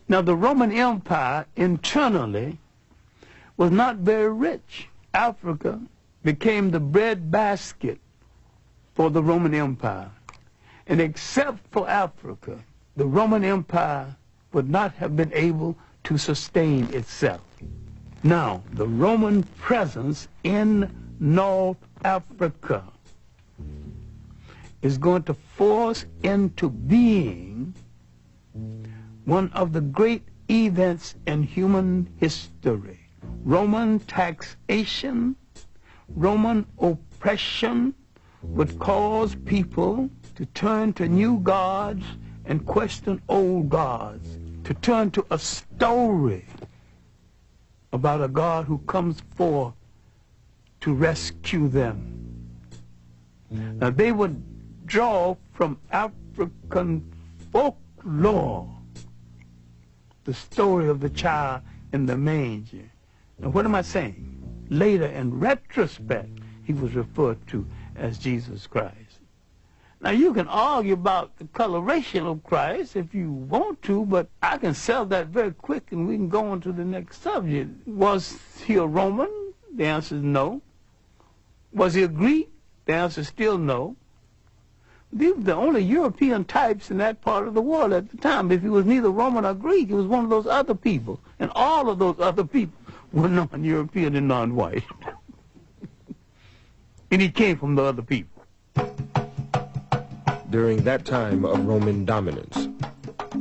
Now, the Roman Empire internally was not very rich. Africa became the breadbasket for the Roman Empire. And except for Africa, the Roman Empire would not have been able to sustain itself. Now, the Roman presence in North Africa is going to force into being one of the great events in human history. Roman taxation, Roman oppression would cause people to turn to new gods and question old gods, to turn to a story about a God who comes forth to rescue them. Now, they would draw from African folklore the story of the child in the manger. Now, what am I saying? Later, in retrospect, he was referred to as Jesus Christ. Now, you can argue about the coloration of Christ if you want to, but I can sell that very quick and we can go on to the next subject. Was he a Roman? The answer is no. Was he a Greek? The answer is still no. These were the only European types in that part of the world at the time. If he was neither Roman or Greek, he was one of those other people. And all of those other people were non-European and non-white. And he came from the other people. During that time of Roman dominance,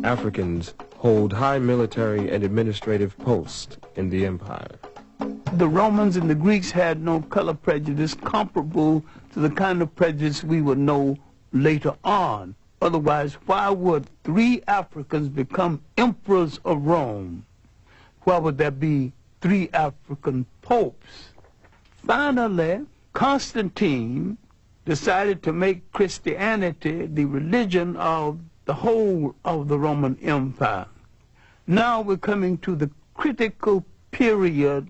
Africans hold high military and administrative posts in the empire. The Romans and the Greeks had no color prejudice comparable to the kind of prejudice we would know later on. Otherwise, why would 3 Africans become emperors of Rome? Why would there be 3 African popes? Finally, Constantine decided to make Christianity the religion of the whole of the Roman Empire. Now we're coming to the critical period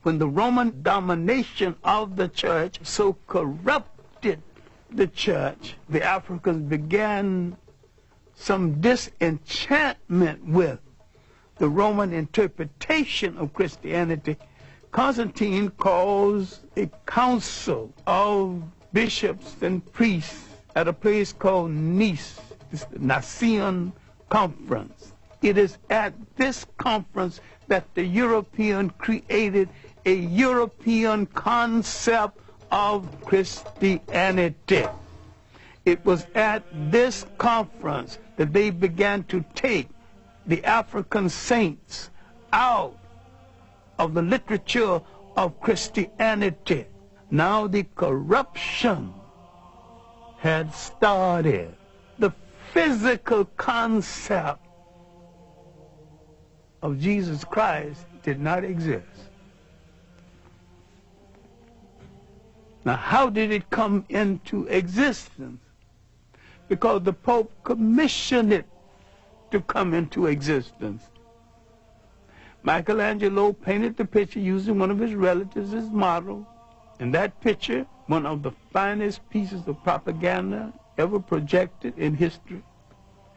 when the Roman domination of the church so corrupted the church, the Africans began some disenchantment with the Roman interpretation of Christianity. Constantine calls a council of bishops and priests at a place called Nice, it's the Nicene Conference. It is at this conference that the European created a European concept of Christianity. It was at this conference that they began to take the African saints out of the literature of Christianity. Now the corruption had started. The physical concept of Jesus Christ did not exist. Now, how did it come into existence? Because the Pope commissioned it to come into existence. Michelangelo painted the picture using one of his relatives as model. And that picture, one of the finest pieces of propaganda ever projected in history,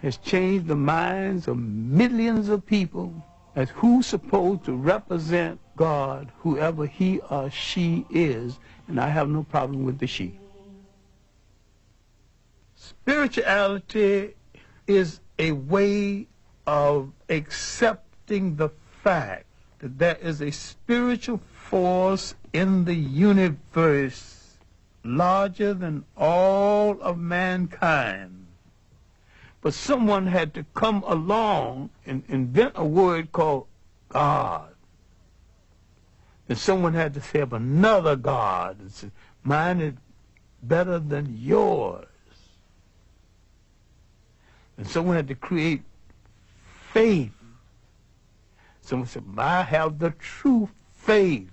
has changed the minds of millions of people as who's supposed to represent God, whoever he or she is, and I have no problem with the she. Spirituality is a way of accepting the fact that there is a spiritual force in the universe larger than all of mankind. But someone had to come along and invent a word called God. And someone had to say of another God and say, mine is better than yours. And someone had to create faith. Someone said, I have the true faith.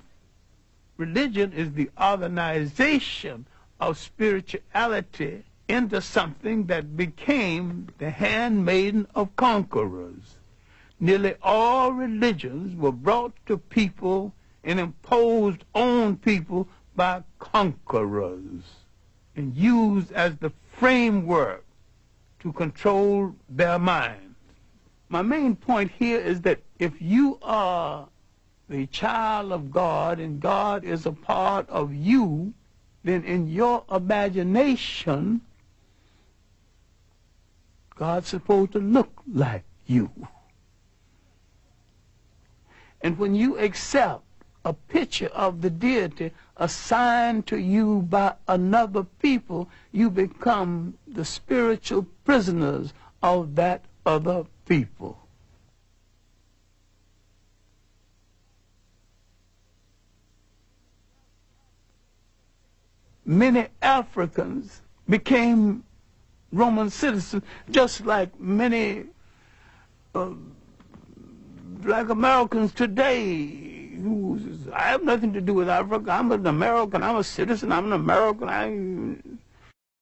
Religion is the organization of spirituality into something that became the handmaiden of conquerors. Nearly all religions were brought to people and imposed on people by conquerors and used as the framework to control their minds. My main point here is that if you are the child of God and God is a part of you, then in your imagination, God's supposed to look like you. And when you accept a picture of the deity assigned to you by another people, you become the spiritual prisoners of that other people. Many Africans became Roman citizens, just like many black Americans today. I have nothing to do with Africa. I'm an American. I'm a citizen. I'm an American.